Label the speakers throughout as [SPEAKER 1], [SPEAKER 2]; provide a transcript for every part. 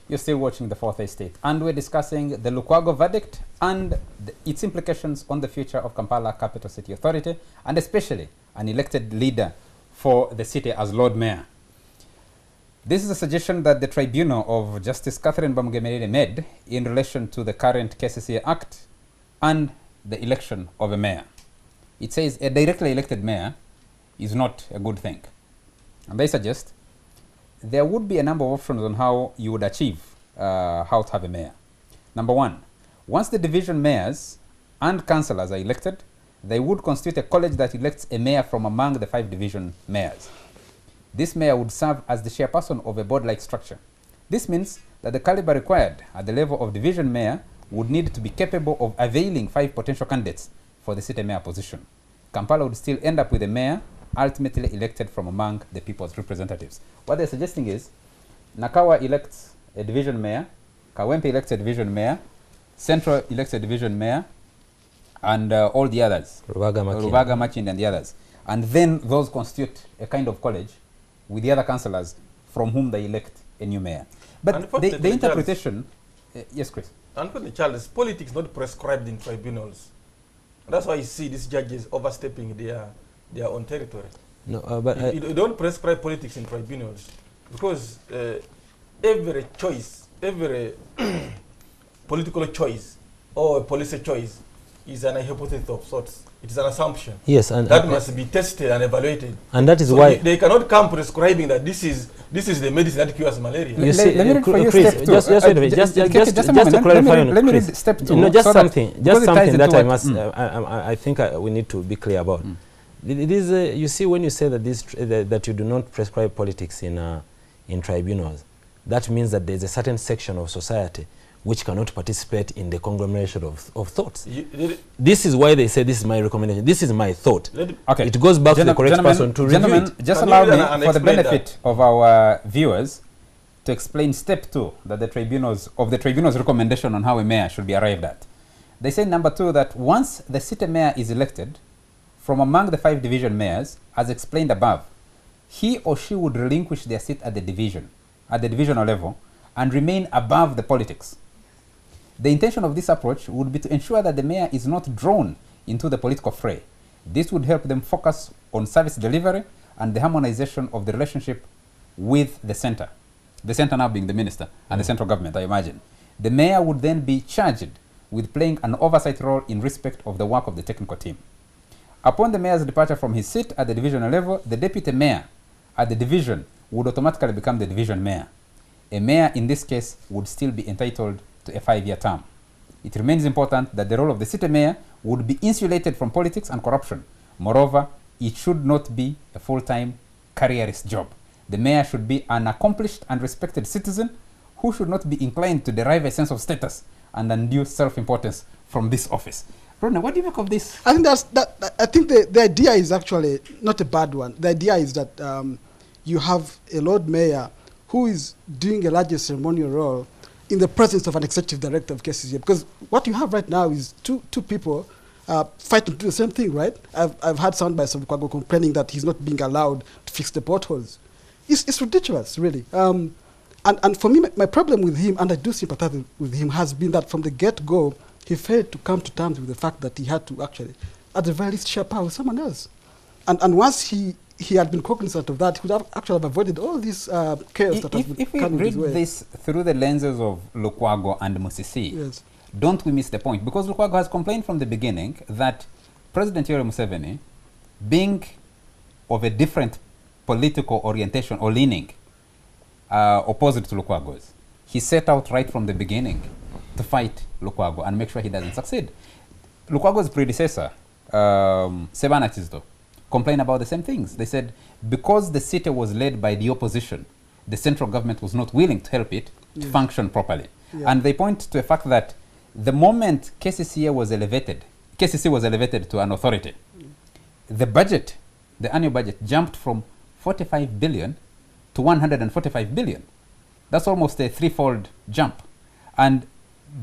[SPEAKER 1] You're still watching The Fourth Estate, and we're discussing the Lukwago verdict and its implications on the future of Kampala Capital City Authority, and especially an elected leader for the city as Lord Mayor. This is a suggestion that the tribunal of Justice Catherine Bamugemerere made in relation to the current KCCA Act and the election of a mayor. It says a directly elected mayor is not a good thing. And they suggest there would be a number of options on how you would achieve how to have a mayor. Number one, once the division mayors and councillors are elected, they would constitute a college that elects a mayor from among the 5 division mayors. This mayor would serve as the chairperson of a board-like structure. This means that the caliber required at the level of division mayor would need to be capable of availing 5 potential candidates for the city mayor position. Kampala would still end up with a mayor ultimately elected from among the people's representatives. What they're suggesting is Nakawa elects a division mayor, Kawempe elects a division mayor, Central elects a division mayor, and all the others, Rubaga, Machin, and the others. And then those constitute a kind of college with the other councillors from whom they elect a new mayor. But the interpretation, yes, Chris?
[SPEAKER 2] Unfortunately, Charles, politics not prescribed in tribunals. That's why you see these judges overstepping their own territory.
[SPEAKER 3] No, but
[SPEAKER 2] you don't prescribe politics in tribunals because every choice, every political choice or policy choice is an hypothesis of sorts. It is an assumption.
[SPEAKER 3] Yes, and
[SPEAKER 2] that must be tested and evaluated.
[SPEAKER 3] And that is
[SPEAKER 2] so
[SPEAKER 3] why
[SPEAKER 2] they cannot come prescribing that this is the medicine that cures malaria.
[SPEAKER 3] You see,
[SPEAKER 1] let me read for you
[SPEAKER 3] Chris,
[SPEAKER 1] step 2.
[SPEAKER 3] Just to clarify,
[SPEAKER 1] let me read step 2.
[SPEAKER 3] No, just something that I must.
[SPEAKER 1] I
[SPEAKER 3] think we need to be clear about. It is, you see, when you say that that you do not prescribe politics in tribunals, that means that there is a certain section of society which cannot participate in the conglomeration of thoughts. This is why they say this is my recommendation. This is my thought.
[SPEAKER 1] Okay.
[SPEAKER 3] It goes back to the correct person to review it.
[SPEAKER 1] Just allow me, for the benefit of our viewers, to explain step 2 that the tribunal's recommendation on how a mayor should be arrived at. They say number 2 that once the city mayor is elected from among the 5 division mayors, as explained above, he or she would relinquish their seat at the divisional level, and remain above the politics. The intention of this approach would be to ensure that the mayor is not drawn into the political fray. This would help them focus on service delivery and the harmonization of the relationship with the center. The center now being the minister and the central government, I imagine. The mayor would then be charged with playing an oversight role in respect of the work of the technical team. Upon the mayor's departure from his seat at the divisional level, the deputy mayor at the division would automatically become the division mayor. A mayor in this case would still be entitled to a 5-year term. It remains important that the role of the city mayor would be insulated from politics and corruption. Moreover, it should not be a full-time careerist job. The mayor should be an accomplished and respected citizen who should not be inclined to derive a sense of status and undue self-importance from this office. Rona, what do you make of this?
[SPEAKER 4] I think I think the idea is actually not a bad one. The idea is that you have a Lord Mayor who is doing a larger ceremonial role in the presence of an executive director of KCCA. Because what you have right now is two people fighting to do the same thing, right? I've had sound bites of Lukwago complaining that he's not being allowed to fix the potholes. It's ridiculous, really. And for me, my problem with him, and I do sympathize with him, has been that from the get-go, he failed to come to terms with the fact that he had to actually, at the very least, share power with someone else. And once he had been cognizant of that, he would have actually avoided all this chaos that has been coming his way.
[SPEAKER 1] If we read this through the lenses of Lukwago and Musisi,
[SPEAKER 4] yes,
[SPEAKER 1] don't we miss the point? Because Lukwago has complained from the beginning that President Yoweri Museveni, being of a different political orientation or leaning opposite to Lukwago's, he set out right from the beginning to fight Lukwago and make sure he doesn't succeed. Lukwago's predecessor, Sebana Tizdo, complained about the same things. They said because the city was led by the opposition, the central government was not willing to help it to function properly. Yeah. And they point to the fact that the moment KCCA was elevated, KCC was elevated to an authority, the budget, the annual budget, jumped from 45 billion to 145 billion. That's almost a 3-fold jump. And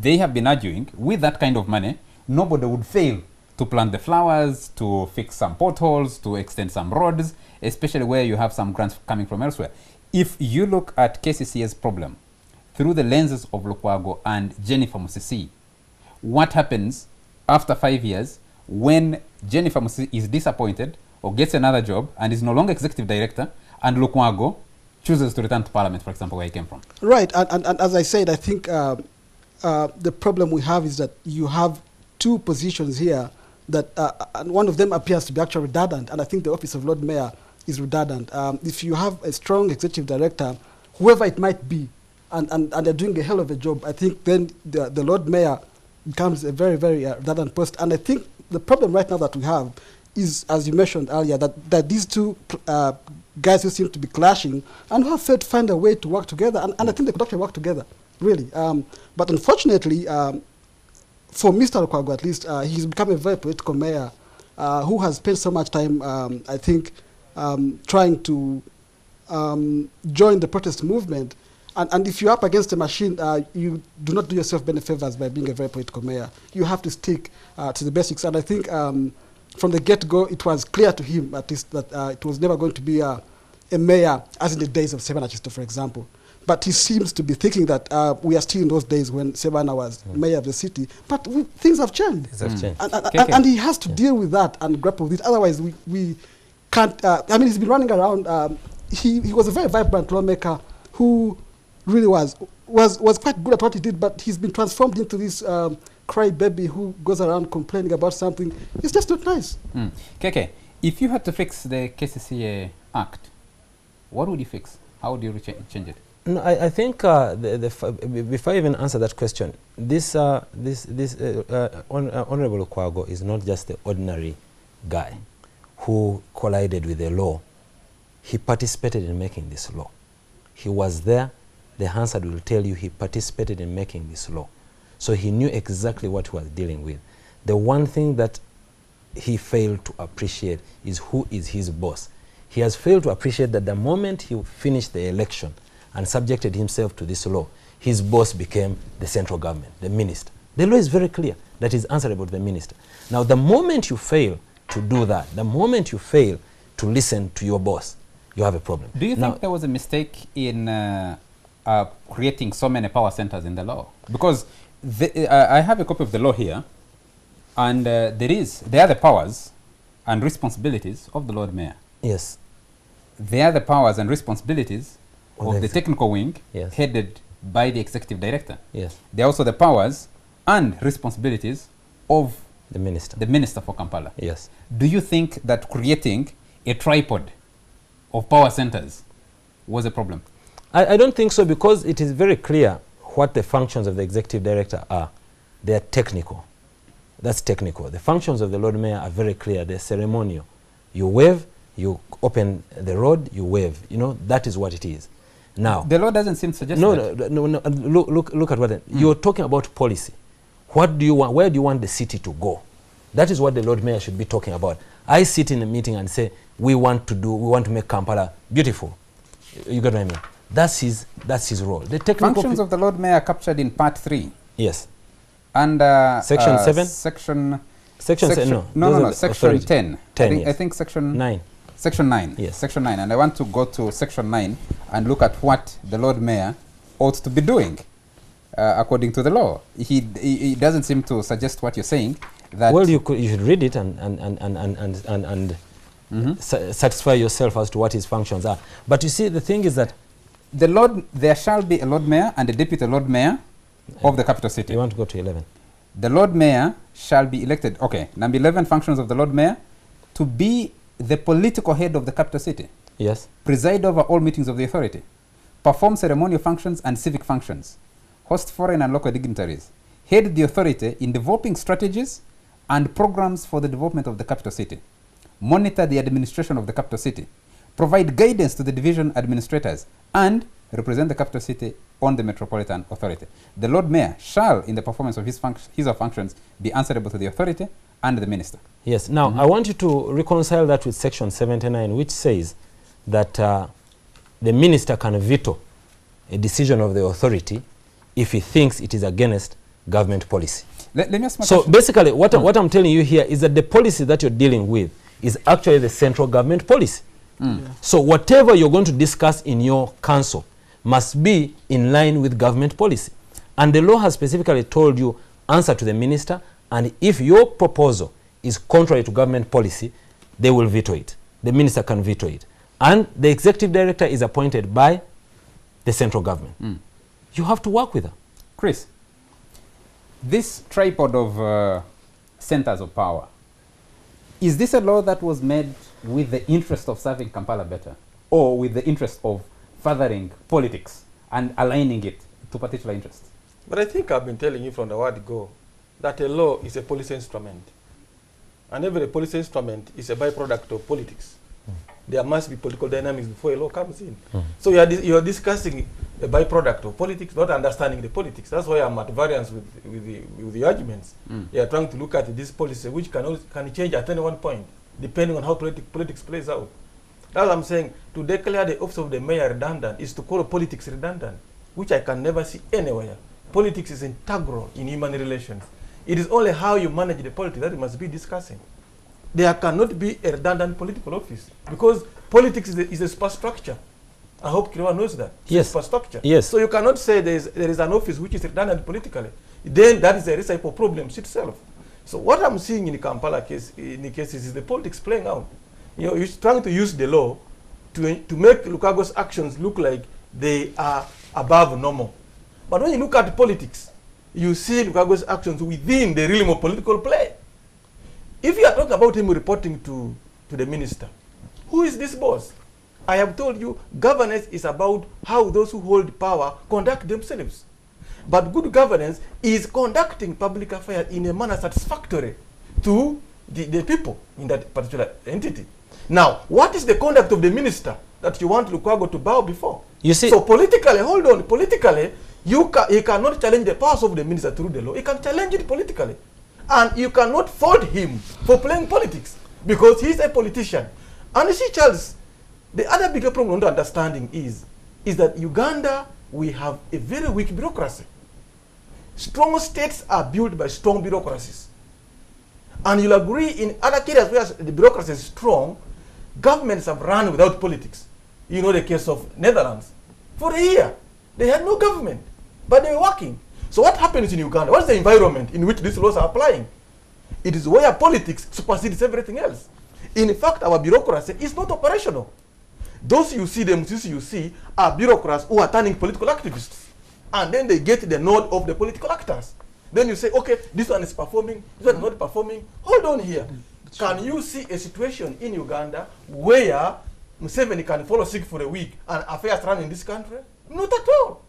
[SPEAKER 1] they have been arguing, with that kind of money, nobody would fail to plant the flowers, to fix some potholes, to extend some roads, especially where you have some grants coming from elsewhere. If you look at KCCA's problem, through the lenses of Lukwago and Jennifer Musisi. What happens after 5 years when Jennifer Musisi is disappointed or gets another job and is no longer executive director, and Lukwago chooses to return to parliament, for example, where he came from?
[SPEAKER 4] Right, and as I said, I think the problem we have is that you have two positions here that, and one of them appears to be actually redundant, and I think the office of Lord Mayor is redundant. If you have a strong executive director, whoever it might be, and they're doing a hell of a job, I think then the Lord Mayor becomes a very, very redundant post. And I think the problem right now that we have is, as you mentioned earlier, that these two guys who seem to be clashing and who have failed to find a way to work together, and I think they could actually work together, really. But unfortunately, for Mr. Lukwago at least, he's become a very political mayor who has spent so much time, I think, trying to join the protest movement. And if you're up against a machine, you do not do yourself many favors by being a very political mayor. You have to stick to the basics. And I think from the get-go, it was clear to him, at least, that it was never going to be a mayor as in the days of Sebana Chisto, for example. But he seems to be thinking that we are still in those days when Sebana was mayor of the city. But things have changed. And he has to deal with that and grapple with it. Otherwise, we can't. I mean, he's been running around. He was a very vibrant lawmaker who really was quite good at what he did, but he's been transformed into this crybaby who goes around complaining about something. It's just not nice.
[SPEAKER 1] KK, if you had to fix the KCCA Act, what would you fix? How would you change it?
[SPEAKER 3] No, I think before I even answer that question, this Honorable Lukwago is not just the ordinary guy who collided with the law. He participated in making this law. He was there. The Hansard will tell you he participated in making this law. So he knew exactly what he was dealing with. The one thing that he failed to appreciate is who is his boss. He has failed to appreciate that the moment he finished the election and subjected himself to this law, his boss became the central government, the minister. The law is very clear that is answerable to the minister. Now, the moment you fail to do that, the moment you fail to listen to your boss, you have a problem.
[SPEAKER 1] Do you think there was a mistake in creating so many power centers in the law? Because I have a copy of the law here, and there are the powers and responsibilities of the Lord Mayor.
[SPEAKER 3] Yes.
[SPEAKER 1] They are the powers and responsibilities of the technical wing,
[SPEAKER 3] yes,
[SPEAKER 1] headed by the executive director.
[SPEAKER 3] Yes.
[SPEAKER 1] They are also the powers and responsibilities of
[SPEAKER 3] the
[SPEAKER 1] minister for Kampala.
[SPEAKER 3] Yes.
[SPEAKER 1] Do you think that creating a tripod of power centers was a problem?
[SPEAKER 3] I don't think so, because it is very clear what the functions of the executive director are. They are technical. That's technical. The functions of the Lord Mayor are very clear. They're ceremonial. You wave, you open the road, you wave. You know, that is what it is. Now,
[SPEAKER 1] the law doesn't seem to suggest that.
[SPEAKER 3] No. Look at what you're talking about. Policy. What do you want? Where do you want the city to go? That is what the Lord Mayor should be talking about. I sit in a meeting and say, we want to make Kampala beautiful. You get what I mean? That's his role. The technical
[SPEAKER 1] functions of the Lord Mayor captured in Part 3.
[SPEAKER 3] Yes.
[SPEAKER 1] And
[SPEAKER 3] Section 7?
[SPEAKER 1] Section
[SPEAKER 3] 7,
[SPEAKER 1] no, Section 10.
[SPEAKER 3] 10, yes.
[SPEAKER 1] I think Section
[SPEAKER 3] 9.
[SPEAKER 1] Section 9.
[SPEAKER 3] Yes.
[SPEAKER 1] Section 9. And I want to go to Section 9 and look at what the Lord Mayor ought to be doing according to the law. He doesn't seem to suggest what you're saying. That
[SPEAKER 3] well, you should read it and satisfy yourself as to what his functions are. But you see, the thing is that there shall be a Lord Mayor and a Deputy Lord Mayor of the capital city.
[SPEAKER 1] You
[SPEAKER 3] want to go to 11?
[SPEAKER 1] The Lord Mayor shall be elected. Okay, number 11, functions of the Lord Mayor: to be the political head of the capital city.
[SPEAKER 3] Yes.
[SPEAKER 1] Preside over all meetings of the authority. Perform ceremonial functions and civic functions. Host foreign and local dignitaries. Head the authority in developing strategies and programs for the development of the capital city. Monitor the administration of the capital city. Provide guidance to the division administrators and represent the capital city on the Metropolitan Authority. The Lord Mayor shall, in the performance of his or functions, be answerable to the authority and the minister.
[SPEAKER 3] Yes. Now, I want you to reconcile that with Section 79, which says that the minister can veto a decision of the authority if he thinks it is against government policy.
[SPEAKER 1] Let me ask my
[SPEAKER 3] so
[SPEAKER 1] question.
[SPEAKER 3] basically, what I'm telling you here is that the policy that you're dealing with is actually the central government policy.
[SPEAKER 1] Yeah.
[SPEAKER 3] So whatever you're going to discuss in your council, must be in line with government policy. And the law has specifically told you, answer to the minister, and if your proposal is contrary to government policy, they will veto it. The minister can veto it. And the executive director is appointed by the central government. You have to work with her.
[SPEAKER 1] Chris, this tripod of centers of power, is this a law that was made with the interest of serving Kampala better, or with the interest of furthering politics and aligning it to particular interests?
[SPEAKER 2] But I think I've been telling you from the word go that a law is a policy instrument. And every policy instrument is a byproduct of politics. There must be political dynamics before a law comes in. So you are discussing a byproduct of politics, not understanding the politics. That's why I'm at variance with the arguments. You are trying to look at this policy, which can change at any one point, depending on how politics plays out. That's what I'm saying. To declare the office of the mayor redundant is to call politics redundant, which I can never see anywhere. Politics is integral in human relations. It is only how you manage the politics that we must be discussing. There cannot be a redundant political office because politics is a superstructure. I hope Kiriwa knows that.
[SPEAKER 3] Yes.
[SPEAKER 2] Superstructure.
[SPEAKER 3] Yes.
[SPEAKER 2] So you cannot say there is an office which is redundant politically. Then that is a recipe for problems itself. So what I'm seeing in the Kampala case, in the cases, is the politics playing out. You know, you're trying to use the law to make Lukago's actions look like they are above normal. But when you look at politics, you see Lukago's actions within the realm of political play. If you are talking about him reporting to the minister, who is this boss? I have told you, governance is about how those who hold power conduct themselves. But good governance is conducting public affairs in a manner satisfactory to the people in that particular entity. Now, what is the conduct of the minister that you want Lukago to bow before?
[SPEAKER 3] You see,
[SPEAKER 2] so politically, hold on, politically, he cannot challenge the powers of the minister through the law. He can challenge it politically. And you cannot fault him for playing politics because he's a politician. And you see, Charles, the other bigger problem under understanding is that Uganda, we have a very weak bureaucracy. Strong states are built by strong bureaucracies. And you'll agree in other areas where the bureaucracy is strong, governments have run without politics. You know the case of Netherlands. For a year, they had no government, but they were working. So what happens in Uganda? What is the environment in which these laws are applying? It is where politics supersedes everything else. In fact, our bureaucracy is not operational. Those you see are bureaucrats who are turning political activists. And then they get the nod of the political actors. Then you say, okay, this one is performing, this one is not performing. Hold on here. Can you see a situation in Uganda where Museveni can follow sick for a week and affairs run in this country? Not at all.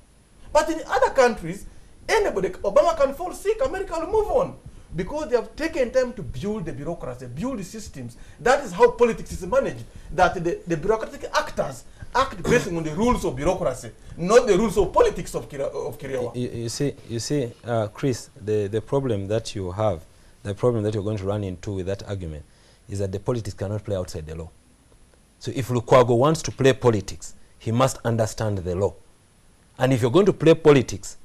[SPEAKER 2] But in other countries, anybody, Obama can fall sick, America will move on. Because they have taken time to build the bureaucracy, build the systems. That is how politics is managed. That the bureaucratic actors act based on the rules of bureaucracy, not the rules of politics of Kiriawa.
[SPEAKER 3] You see, Chris, the problem that you have, the problem that you're going to run into with that argument is that the politics cannot play outside the law. So if Lukwago wants to play politics, he must understand the law. And if you're going to play politics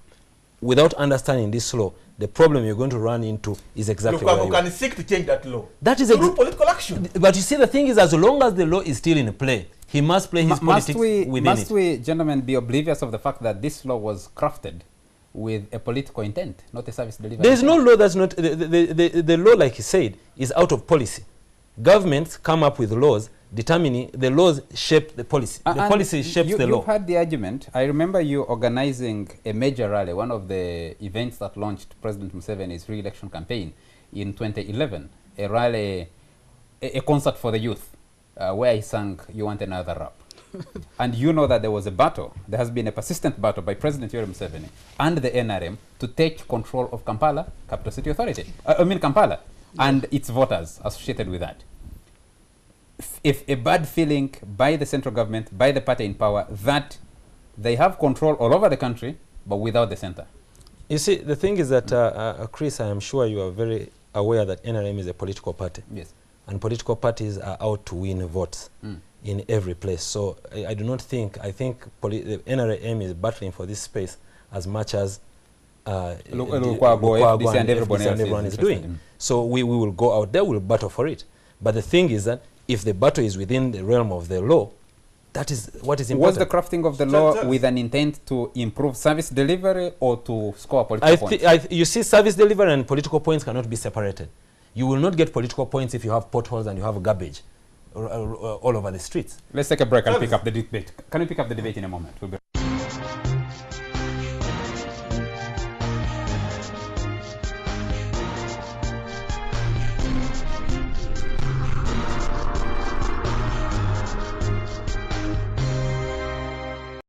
[SPEAKER 3] without understanding this law, the problem you're going to run into is exactly where you
[SPEAKER 2] can seek to change that law.
[SPEAKER 3] That is
[SPEAKER 2] political action.
[SPEAKER 3] But you see, the thing is, as long as the law is still in play, he must play his politics within it.
[SPEAKER 1] Must we, gentlemen, be oblivious of the fact that this law was crafted with a political intent, not a service delivery?
[SPEAKER 3] There is no law that's not... The law, like he said, is out of policy. Governments come up with laws determining the laws shape the policy. The policy shapes the law.
[SPEAKER 1] You had the argument. I remember you organizing a major rally, one of the events that launched President Museveni's re-election campaign in 2011, a rally, a concert for the youth, where he sang "You Want Another Rap." And you know that there was a battle. There has been a persistent battle by President Yoweri Museveni and the NRM to take control of Kampala, Capital City Authority. Kampala, and its voters associated with that. If a bad feeling by the central government, by the party in power, that they have control all over the country, but without the center.
[SPEAKER 3] You see, the thing is that, Chris, I am sure you are very aware that NRM is a political party.
[SPEAKER 1] Yes.
[SPEAKER 3] And political parties are out to win votes in every place. So I do not think, I think the NRM is battling for this space as much as
[SPEAKER 1] Lukwago and
[SPEAKER 3] everyone is doing. So we will go out there, we'll battle for it. But the thing is that if the battle is within the realm of the law, That is what is
[SPEAKER 1] Was the
[SPEAKER 3] important.
[SPEAKER 1] crafting of the law with an intent to improve service delivery or to score political points?
[SPEAKER 3] You see, service delivery and political points cannot be separated. You will not get political points if you have potholes and you have garbage all over the streets.
[SPEAKER 1] Let's take a break and pick up the debate. Can we pick up the debate in a moment? We'll be